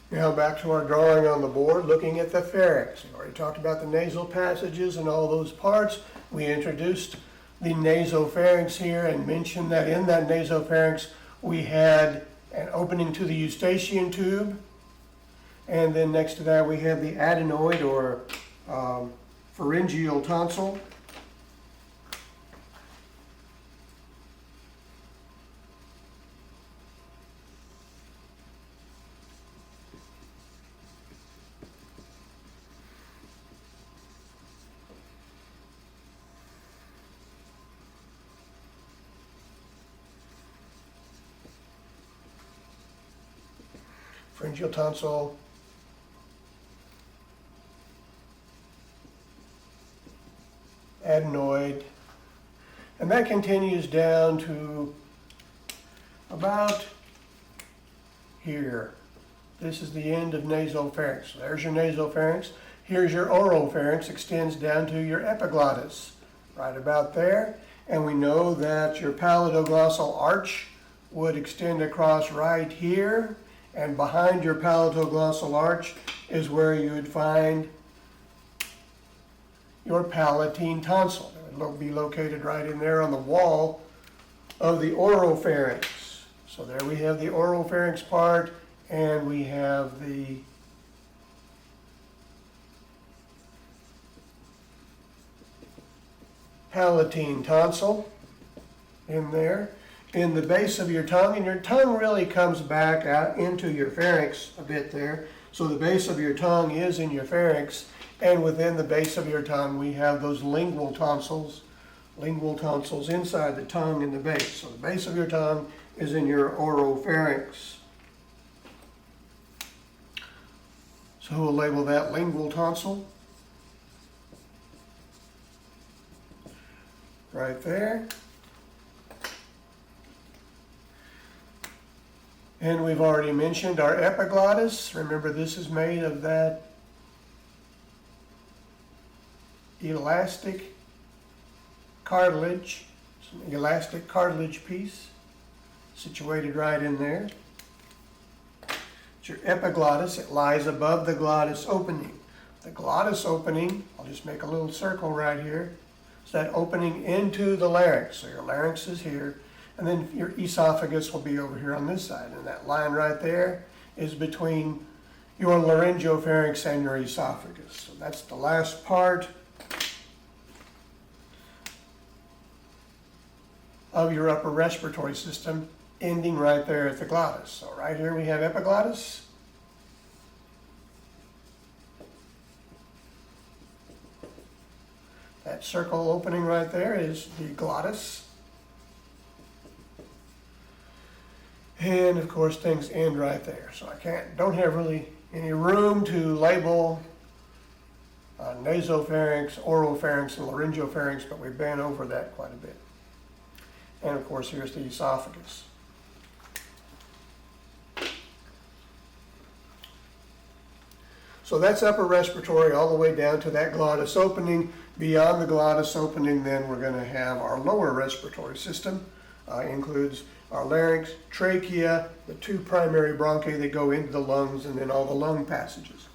Now back to our drawing on the board, looking at the pharynx. We already talked about the nasal passages and all those parts. We introduced the nasopharynx here and mentioned that in that nasopharynx we had an opening to the eustachian tube, and then next to that we have the adenoid or pharyngeal tonsil. Pharyngeal tonsil, adenoid, and that continues down to about here. This is the end of nasopharynx. There's your nasopharynx. Here's your oropharynx, extends down to your epiglottis, right about there. And we know that your palatoglossal arch would extend across right here. And behind your palatoglossal arch is where you would find your palatine tonsil. It would be located right in there on the wall of the oropharynx. So there we have the oropharynx part, and we have the palatine tonsil in there. In the base of your tongue, and your tongue really comes back out into your pharynx a bit there. So the base of your tongue is in your pharynx, and within the base of your tongue we have those lingual tonsils inside the tongue and the base. So the base of your tongue is in your oropharynx. So we'll label that lingual tonsil right there. And we've already mentioned our epiglottis. Remember, this is made of that elastic cartilage. It's an elastic cartilage piece situated right in there. It's your epiglottis. It lies above the glottis opening. The glottis opening, I'll just make a little circle right here. It's that opening into the larynx. So your larynx is here. And then your esophagus will be over here on this side. And that line right there is between your laryngopharynx and your esophagus. So that's the last part of your upper respiratory system, ending right there at the glottis. So right here we have epiglottis. That circle opening right there is the glottis. And of course things end right there. So I don't have really any room to label nasopharynx, oropharynx, and laryngopharynx, but we've been over that quite a bit. And of course here's the esophagus. So that's upper respiratory all the way down to that glottis opening. Beyond the glottis opening, then we're going to have our lower respiratory system. Includes our larynx, trachea, the two primary bronchi that go into the lungs, and then all the lung passages.